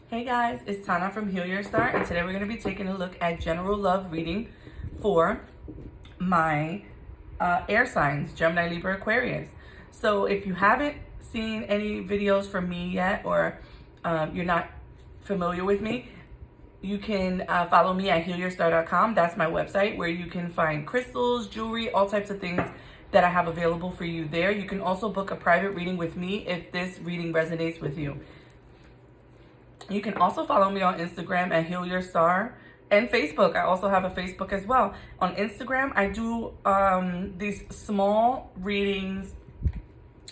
Hey guys, it's Tana from Heal Your Star, and today we're going to be taking a look at general love reading for my air signs, Gemini, Libra, Aquarius. So if you haven't seen any videos from me yet, or you're not familiar with me, you can follow me at healyourstar.com. That's my website where you can find crystals, jewelry, all types of things that I have available for you there. You can also book a private reading with me if this reading resonates with you. You can also follow me on Instagram at Heal Your Star and Facebook. I also have a Facebook as well. On Instagram, I do these small readings,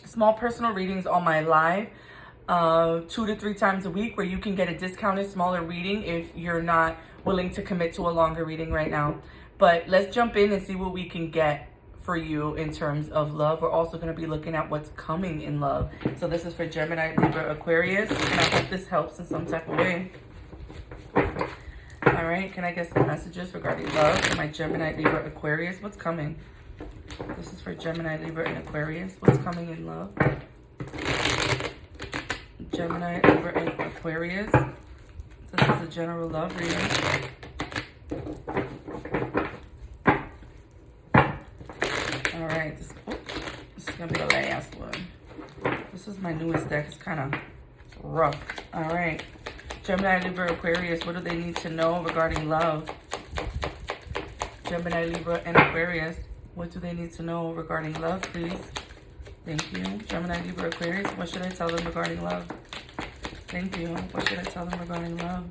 small personal readings on my live 2 to 3 times a week, where you can get a discounted smaller reading if you're not willing to commit to a longer reading right now. But let's jump in and see what we can get for you in terms of love. We're also going to be looking at what's coming in love. So this is for Gemini, Libra, Aquarius, and I hope this helps in some type of way. All right, can I get some messages regarding love for my Gemini, Libra, Aquarius? What's coming? This is for Gemini, Libra, and Aquarius. What's coming in love? Gemini, Libra, and Aquarius. This is a general love reading. All right, this is gonna be the last one. This is my newest deck. It's kind of rough. All right, Gemini, Libra, Aquarius. What do they need to know regarding love? Gemini, Libra, and Aquarius. What do they need to know regarding love, please? Thank you. Gemini, Libra, Aquarius. What should I tell them regarding love? Thank you. What should I tell them regarding love?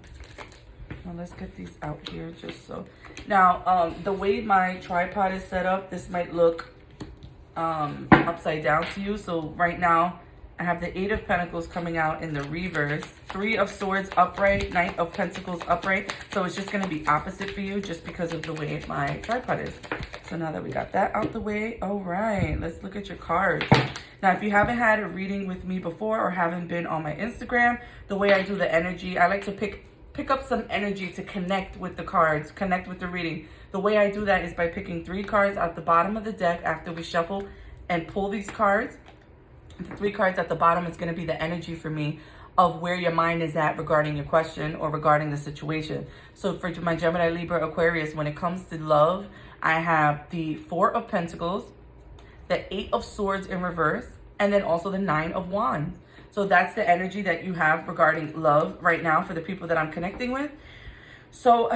Well, let's get these out here just so. Now, the way my tripod is set up, this might look upside down to you. So right now, I have the 8 of Pentacles coming out in the reverse, 3 of Swords upright, Knight of Pentacles upright. So it's just going to be opposite for you just because of the way my tripod is. So now that we got that out the way, all right, let's look at your cards. Now, if you haven't had a reading with me before or haven't been on my Instagram, the way I do the energy, I like to pick up some energy to connect with the cards, connect with the reading. The way I do that is by picking 3 cards at the bottom of the deck after we shuffle and pull these cards. The 3 cards at the bottom is going to be the energy for me of where your mind is at regarding your question or regarding the situation. So for my Gemini, Libra, Aquarius, when it comes to love, I have the 4 of Pentacles, the 8 of Swords in reverse, and then also the 9 of Wands. So that's the energy that you have regarding love right now for the people that I'm connecting with. So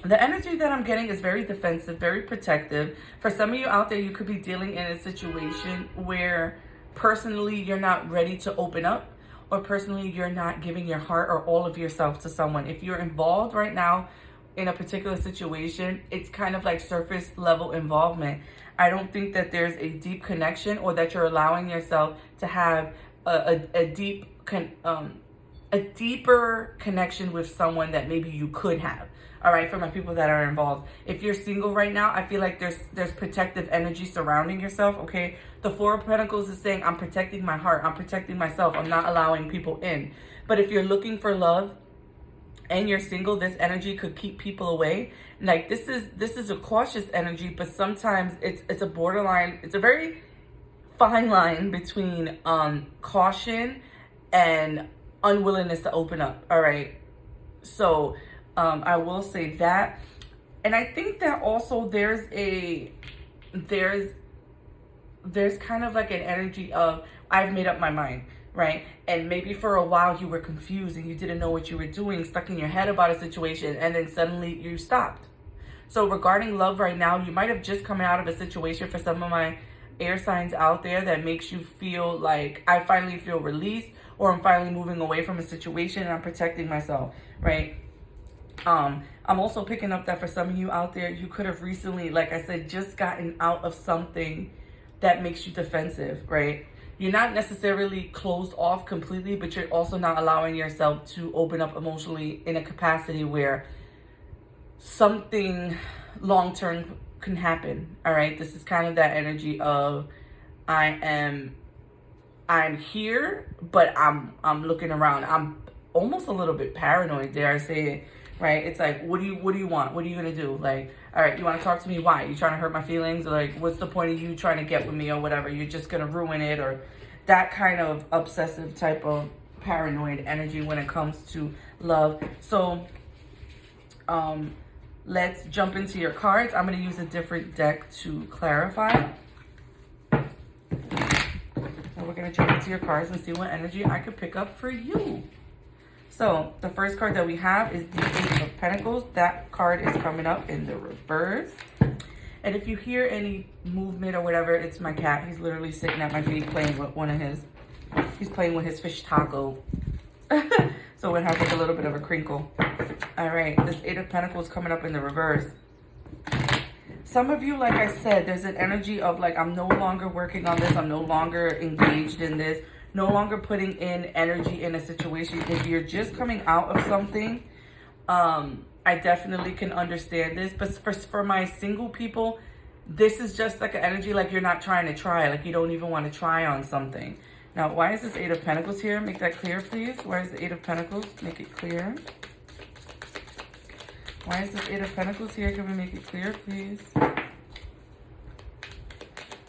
the energy that I'm getting is very defensive, very protective. For some of you out there, you could be dealing in a situation where personally you're not ready to open up, or personally you're not giving your heart or all of yourself to someone. If you're involved right now in a particular situation, it's kind of like surface level involvement. I don't think that there's a deep connection, or that you're allowing yourself to have a deeper connection with someone that maybe you could have. All right, for my people that are involved. If you're single right now, I feel like there's protective energy surrounding yourself, okay? The 4 of Pentacles is saying, I'm protecting my heart, I'm protecting myself, I'm not allowing people in. But if you're looking for love and you're single, this energy could keep people away. Like this is a cautious energy, but sometimes it's a borderline, it's a very fine line between caution and unwillingness to open up. All right, so I will say that. And I think that also there's kind of like an energy of, I've made up my mind, right? And maybe for a while you were confused and you didn't know what you were doing, stuck in your head about a situation, and then suddenly you stopped. So regarding love right now, you might have just come out of a situation, for some of my air signs out there, that makes you feel like, I finally feel released, or I'm finally moving away from a situation and I'm protecting myself, right? I'm also picking up that for some of you out there, you could have recently, like I said, just gotten out of something that makes you defensive, right? You're not necessarily closed off completely, but you're also not allowing yourself to open up emotionally in a capacity where something long-term can happen. All right, this is kind of that energy of, I'm here, but I'm looking around. I'm almost a little bit paranoid, dare I say it, right? It's like, what do you want? What are you gonna do? Like, all right, you want to talk to me? Why? You trying to hurt my feelings? Or like, what's the point of you trying to get with me or whatever? You're just gonna ruin it, or that kind of obsessive type of paranoid energy when it comes to love. So let's jump into your cards. I'm going to use a different deck to clarify. And we're going to jump into your cards and see what energy I could pick up for you. So the first card that we have is the Eight of Pentacles. That card is coming up in the reverse. And if you hear any movement or whatever, it's my cat. He's literally sitting at my feet playing with he's playing with his fish taco. So it has like a little bit of a crinkle. All right, this Eight of Pentacles coming up in the reverse. Some of you, like I said, there's an energy of like, I'm no longer working on this. I'm no longer engaged in this. No longer putting in energy in a situation. If you're just coming out of something, I definitely can understand this. But for my single people, this is just like an energy like you're not trying to try. Like you don't even want to try on something. Now, why is this Eight of Pentacles here? Make that clear, please. Why is the Eight of Pentacles? Make it clear. Why is this Eight of Pentacles here? Can we make it clear, please?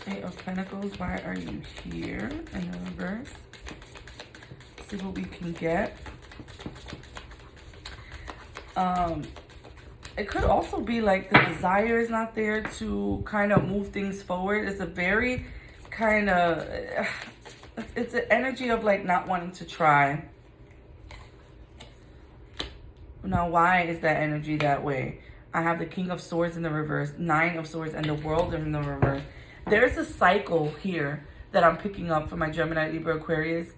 Eight of Pentacles, why are you here in the reverse? Let's see what we can get. It could also be like the desire is not there to kind of move things forward. It's a very kind of, it's an energy of like not wanting to try. Now, why is that energy that way? I have the King of Swords in the reverse, Nine of Swords, and the World in the reverse. There's a cycle here that I'm picking up for my Gemini, Libra, Aquarius,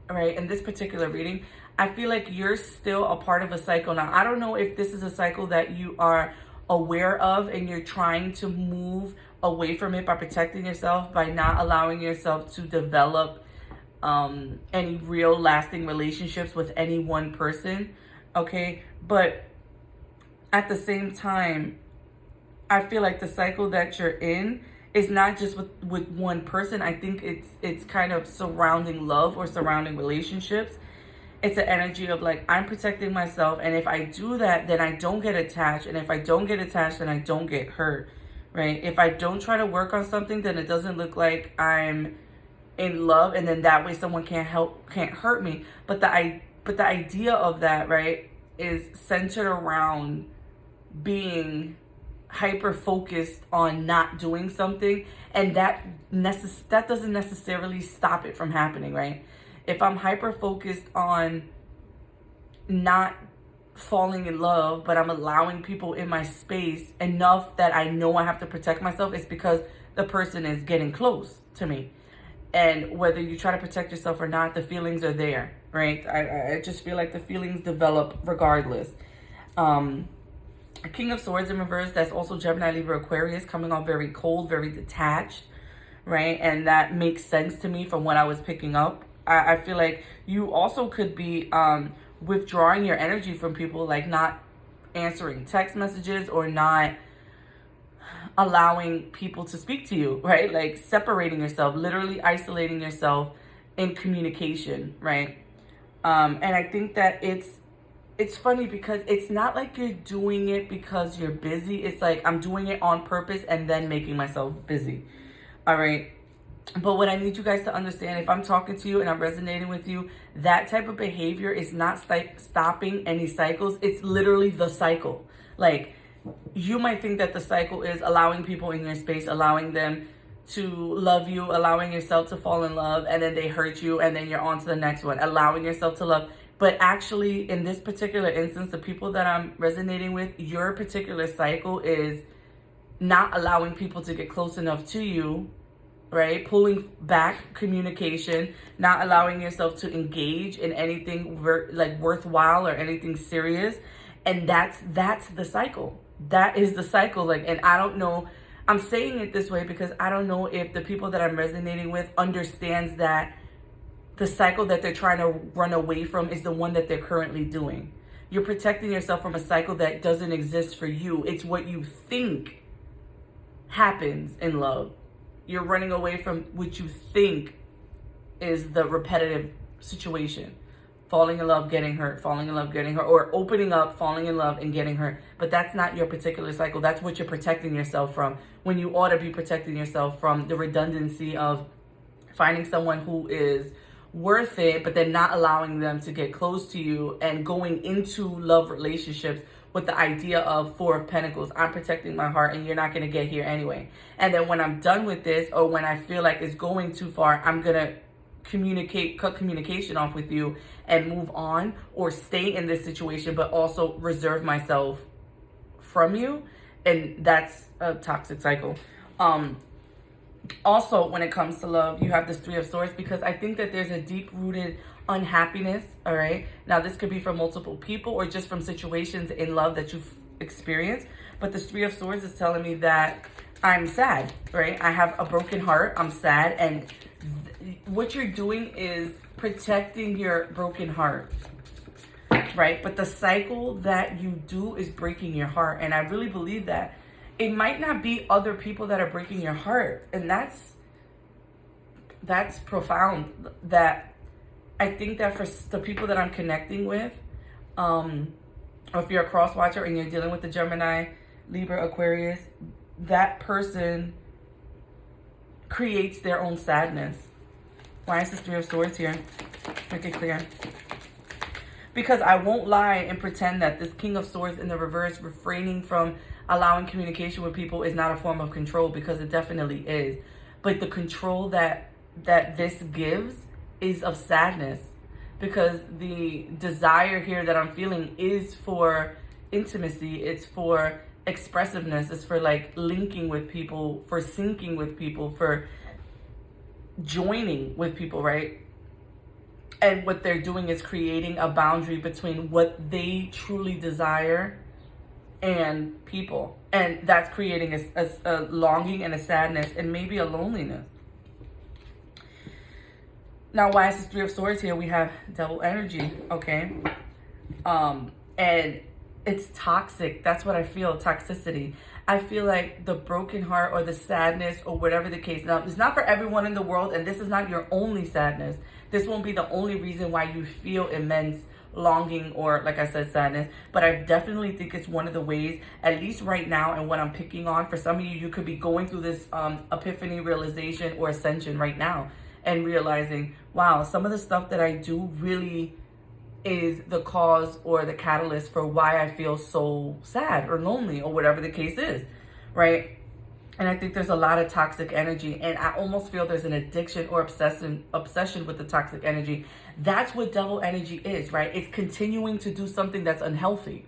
right? In this particular reading, I feel like you're still a part of a cycle. Now, I don't know if this is a cycle that you are aware of and you're trying to move away from it by protecting yourself, by not allowing yourself to develop any real lasting relationships with any one person, okay? But at the same time, I feel like the cycle that you're in is not just with one person. I think it's kind of surrounding love or surrounding relationships. It's an energy of like, I'm protecting myself, and if I do that, then I don't get attached, and if I don't get attached, then I don't get hurt, right? If I don't try to work on something, then it doesn't look like I'm in love, and then that way someone can't hurt me. But the idea of that, right, is centered around being hyper focused on not doing something, and that doesn't necessarily stop it from happening, right? If I'm hyper focused on not falling in love, but I'm allowing people in my space enough that I know I have to protect myself, it's because the person is getting close to me. And whether you try to protect yourself or not, the feelings are there, right? I just feel like the feelings develop regardless. King of Swords in reverse, that's also Gemini, Libra, Aquarius, coming off very cold, very detached, right? And that makes sense to me from what I was picking up. I feel like you also could be withdrawing your energy from people, like not answering text messages or not allowing people to speak to you, right? Like separating yourself, literally isolating yourself in communication, right? And I think that it's funny because it's not like you're doing it because you're busy. It's like I'm doing it on purpose and then making myself busy. All right. But what I need you guys to understand, if I'm talking to you and I'm resonating with you, that type of behavior is not stopping any cycles. It's literally the cycle. Like you might think that the cycle is allowing people in your space, allowing them to love you, allowing yourself to fall in love, and then they hurt you, and then you're on to the next one, allowing yourself to love. But actually, in this particular instance, the people that I'm resonating with, your particular cycle is not allowing people to get close enough to you, right? Pulling back communication, not allowing yourself to engage in anything like worthwhile or anything serious. And that's the cycle. That is the cycle. Like, and I don't know, I'm saying it this way because I don't know if the people that I'm resonating with understands that the cycle that they're trying to run away from is the one that they're currently doing. You're protecting yourself from a cycle that doesn't exist for you. It's what you think happens in love. You're running away from what you think is the repetitive situation. Falling in love, getting hurt, falling in love, getting hurt, or opening up, falling in love, and getting hurt. But that's not your particular cycle. That's what you're protecting yourself from, when you ought to be protecting yourself from the redundancy of finding someone who is worth it, but then not allowing them to get close to you and going into love relationships with the idea of Four of Pentacles. I'm protecting my heart and you're not going to get here anyway. And then when I'm done with this, or when I feel like it's going too far, I'm going to cut communication off with you and move on, or stay in this situation, but also reserve myself from you. And that's a toxic cycle. Also, when it comes to love, you have this Three of Swords, because I think that there's a deep-rooted unhappiness, all right? Now, this could be from multiple people or just from situations in love that you've experienced. But this Three of Swords is telling me that I'm sad, right? I have a broken heart. I'm sad. And what you're doing is protecting your broken heart, right? But the cycle that you do is breaking your heart. And I really believe that. It might not be other people that are breaking your heart. And that's profound. That I think that for the people that I'm connecting with, or if you're a cross watcher and you're dealing with the Gemini, Libra, Aquarius, that person creates their own sadness. Why is this Three of Swords here? Make it clear. Because I won't lie and pretend that this King of Swords in the reverse, refraining from allowing communication with people, is not a form of control, because it definitely is. But the control that this gives is of sadness, because the desire here that I'm feeling is for intimacy. It's for expressiveness. It's for like linking with people, for syncing with people, for joining with people, right? And what they're doing is creating a boundary between what they truly desire and people. And that's creating a longing and a sadness and maybe a loneliness. Now, why is this Three of Swords here? We have Devil energy, okay? And it's toxic. That's what I feel, toxicity. I feel like the broken heart or the sadness or whatever the case. Now, it's not for everyone in the world, and this is not your only sadness. This won't be the only reason why you feel immense longing or, like I said, sadness. But I definitely think it's one of the ways, at least right now, and what I'm picking on. For some of you, you could be going through this epiphany, realization, or ascension right now and realizing, wow, some of the stuff that I do really is the cause or the catalyst for why I feel so sad or lonely or whatever the case is, right? And I think there's a lot of toxic energy, and I almost feel there's an addiction or obsession with the toxic energy. That's what devil energy is, right? It's continuing to do something that's unhealthy,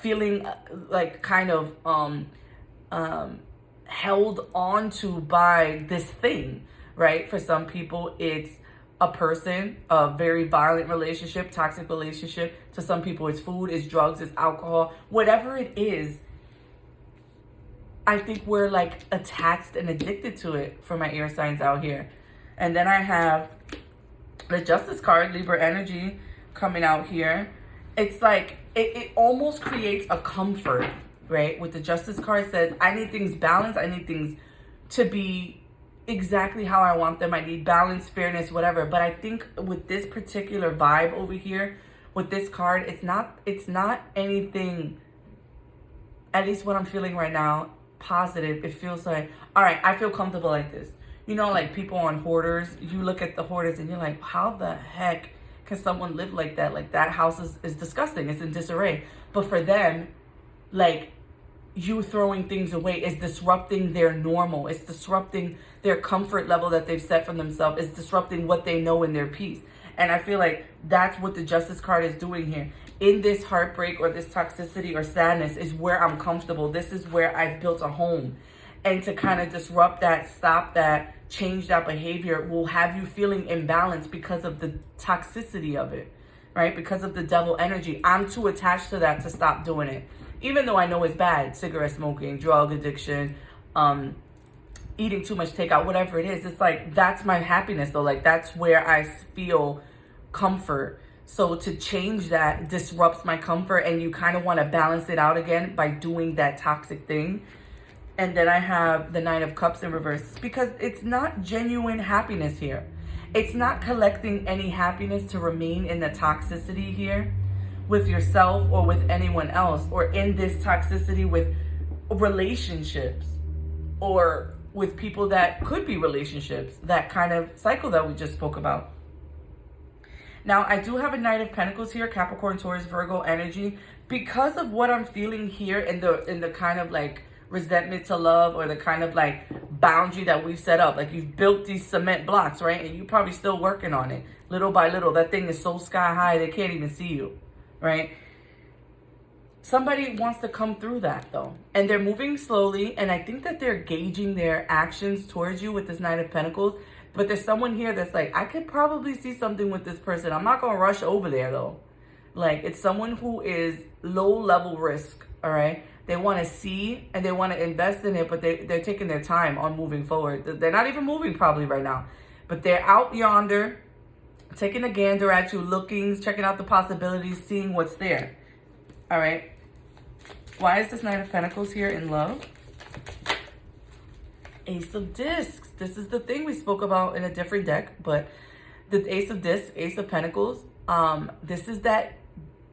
feeling like kind of held onto by this thing, right? For some people, it's a person, a very violent relationship, toxic relationship. To some people, it's food, it's drugs, it's alcohol, whatever it is. I think we're like attached and addicted to it for my air signs out here. And then I have the Justice card, Libra energy, coming out here. It's like, it almost creates a comfort, right? With the Justice card, says, I need things balanced. I need things to be exactly how I want them. I need balance, fairness, whatever. But I think with this particular vibe over here, with this card, it's not anything, at least what I'm feeling right now, positive. It feels like, all right, I feel comfortable like this. You know, like people on Hoarders, you look at the Hoarders and you're like, how the heck can someone live like that? Like, that house is disgusting. It's in disarray. But for them, like, you throwing things away is disrupting their normal. It's disrupting their comfort level that they've set for themselves. It's disrupting what they know in their peace. And I feel like that's what the Justice card is doing here. In this heartbreak or this toxicity or sadness is where I'm comfortable. This is where I've built a home. And to kind of disrupt that, stop that, change that behavior will have you feeling imbalanced because of the toxicity of it, right? Because of the devil energy. I'm too attached to that to stop doing it. Even though I know it's bad, cigarette smoking, drug addiction, eating too much takeout, whatever it is. It's like, that's my happiness though. Like, that's where I feel comfort. So to change that disrupts my comfort, and you kind of want to balance it out again by doing that toxic thing. And then I have the Nine of Cups in reverse, because it's not genuine happiness here. It's not collecting any happiness to remain in the toxicity here with yourself or with anyone else, or in this toxicity with relationships or with people that could be relationships, that kind of cycle that we just spoke about. Now, I do have a Knight of Pentacles here, Capricorn, Taurus, Virgo energy. Because of what I'm feeling here in the kind of like resentment to love, or the kind of like boundary that we've set up. Like, you've built these cement blocks, right? And you're probably still working on it little by little. That thing is so sky high, they can't even see you, right? Somebody wants to come through that though. And they're moving slowly. And I think that they're gauging their actions towards you with this Knight of Pentacles. But there's someone here that's like, I could probably see something with this person. I'm not going to rush over there though. Like, it's someone who is low level risk, all right? They want to see and they want to invest in it, but they're taking their time on moving forward. They're not even moving probably right now. But they're out yonder, taking a gander at you, looking, checking out the possibilities, seeing what's there, all right? Why is this Knight of Pentacles here in love? Ace of Discs. This is the thing we spoke about in a different deck, but the Ace of Discs, Ace of Pentacles, this is that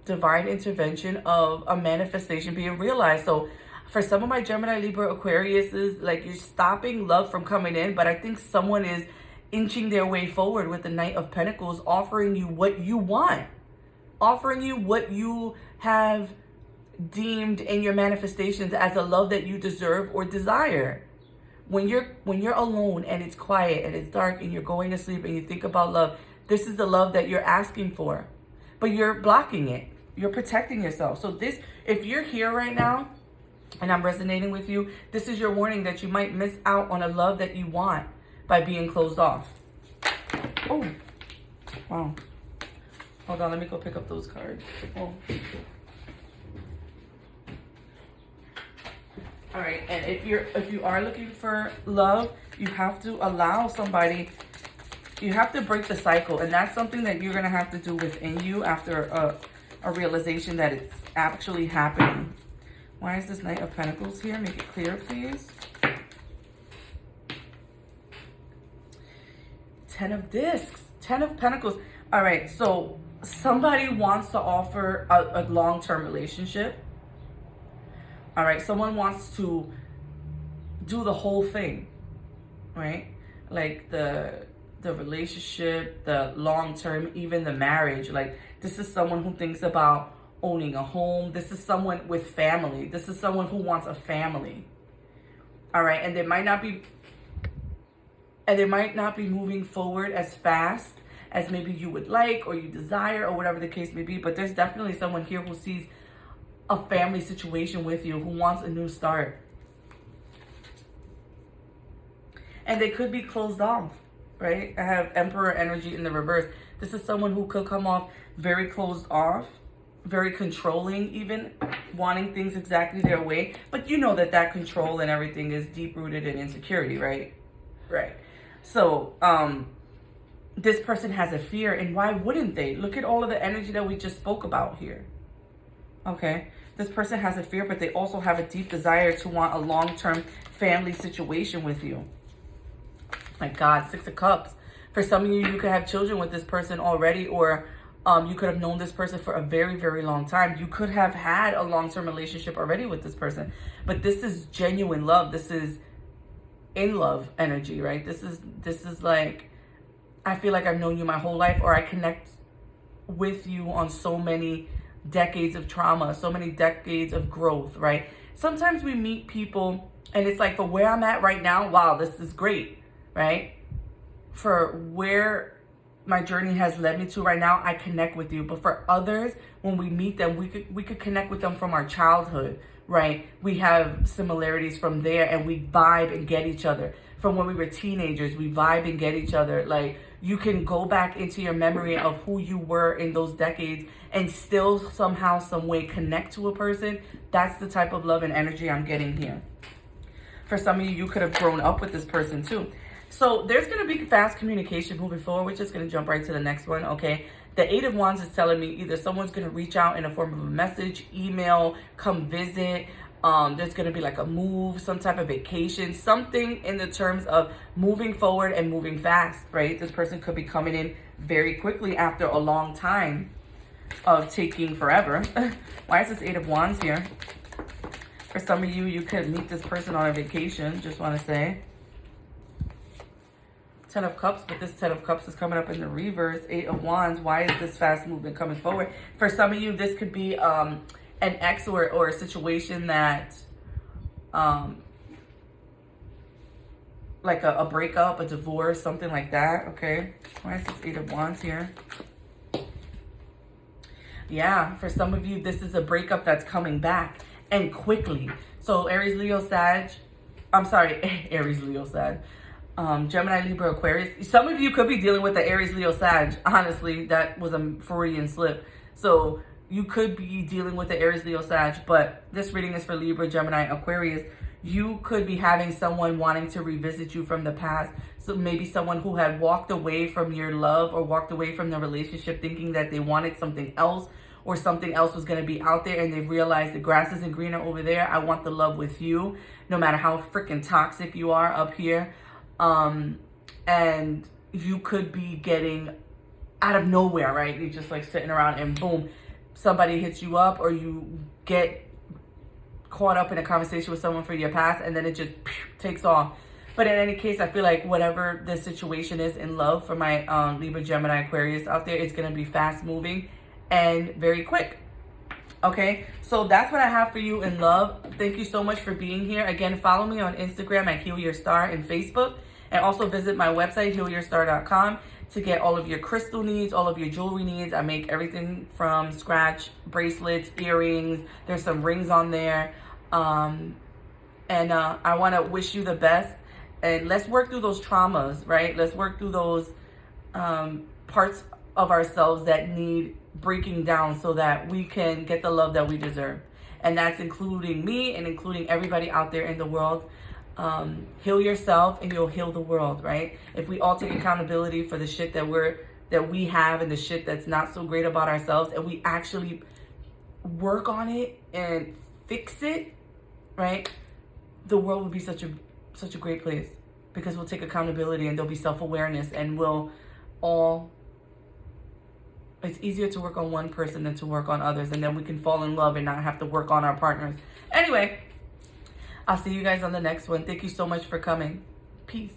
divine intervention of a manifestation being realized. So for some of my Gemini, Libra, Aquariuses, like, you're stopping love from coming in, but I think someone is inching their way forward with the Knight of Pentacles, offering you what you want, offering you what you have deemed in your manifestations as a love that you deserve or desire. When you're alone and it's quiet and it's dark and you're going to sleep and you think about love, this is the love that you're asking for, but you're blocking it. You're protecting yourself. So this, if you're here right now and I'm resonating with you, this is your warning that you might miss out on a love that you want by being closed off. Oh, wow. Hold on, let me go pick up those cards. Oh. All right, and if you are looking for love, you have to allow somebody, you have to break the cycle, and that's something that you're gonna have to do within you after a realization that it's actually happening. Why is this Knight of Pentacles here? Make it clear, please. Ten of Discs, Ten of Pentacles. All right, so somebody wants to offer a long-term relationship. All right, someone wants to do the whole thing, right? Like the relationship, the long-term, even the marriage. Like, this is someone who thinks about owning a home. This is someone with family. This is someone who wants a family. All right, and they might not be moving forward as fast as maybe you would like or you desire or whatever the case may be, but there's definitely someone here who sees a family situation with you, who wants a new start. And they could be closed off, right? I have Emperor energy in the reverse. This is someone who could come off very closed off, very controlling, even wanting things exactly their way. But you know that control and everything is deep-rooted in insecurity, right? Right. So, this person has a fear, and why wouldn't they? Look at all of the energy that we just spoke about here. Okay? This person has a fear, but they also have a deep desire to want a long-term family situation with you. My God, Six of Cups. For some of you, you could have children with this person already, or you could have known this person for a very, very long time. You could have had a long-term relationship already with this person. But this is genuine love. This is in love energy, right? This is like, I feel like I've known you my whole life, or I connect with you on so many decades of trauma, so many decades of growth, right? Sometimes we meet people and it's like, for where I'm at right now, wow, this is great, right? For where my journey has led me to right now, I connect with you. But for others, when we meet them, we could connect with them from our childhood, right? We have similarities from there, and we vibe and get each other. From when we were teenagers, we vibe and get each other. Like, you can go back into your memory of who you were in those decades and still somehow, some way connect to a person. That's the type of love and energy I'm getting here. For some of you, you could have grown up with this person too. So there's going to be fast communication moving forward. We're just going to jump right to the next one, okay? The Eight of Wands is telling me either someone's going to reach out in the form of a message, email, come visit. There's going to be like a move, some type of vacation, something in the terms of moving forward and moving fast, right? This person could be coming in very quickly after a long time of taking forever. Why is this Eight of Wands here? For some of you, you could meet this person on a vacation, just want to say. Ten of Cups, but this Ten of Cups is coming up in the reverse. Eight of Wands. Why is this fast movement coming forward? For some of you, this could be an ex or a situation that, like a breakup, a divorce, something like that, okay? Why is this Eight of Wands here? Yeah, for some of you, this is a breakup that's coming back and quickly. So Aries, Leo, Sag. I'm sorry, Aries, Leo, Sag. Gemini, Libra, Aquarius. Some of you could be dealing with the Aries, Leo, Sag. Honestly, that was a Freudian slip. So you could be dealing with the Aries, Leo, Sag, but this reading is for Libra, Gemini, Aquarius. You could be having someone wanting to revisit you from the past. So maybe someone who had walked away from your love or walked away from the relationship thinking that they wanted something else or something else was going to be out there, and they realized the grass isn't greener over there. I want the love with you, no matter how freaking toxic you are up here. And you could be getting out of nowhere, right? You're just like sitting around and boom, somebody hits you up, or you get caught up in a conversation with someone from your past, and then it just takes off. But in any case, I feel like whatever the situation is in love for my Libra, Gemini, Aquarius out there, it's going to be fast moving and very quick. Okay, so that's what I have for you in love. Thank you so much for being here. Again, follow me on Instagram at Heal Your Star and Facebook. And also visit my website, healyourstar.com, to get all of your crystal needs, all of your jewelry needs. I make everything from scratch, bracelets, earrings. There's some rings on there. I want to wish you the best. And let's work through those traumas, right? Let's work through those parts of ourselves that need breaking down so that we can get the love that we deserve. And that's including me and including everybody out there in the world. Heal yourself and you'll heal the world, right? If we all take accountability for the shit that we have and the shit that's not so great about ourselves, and we actually work on it and fix it, right? The world would be such a great place, because we'll take accountability and there'll be self-awareness, and it's easier to work on one person than to work on others, and then we can fall in love and not have to work on our partners. Anyway, I'll see you guys on the next one. Thank you so much for coming. Peace.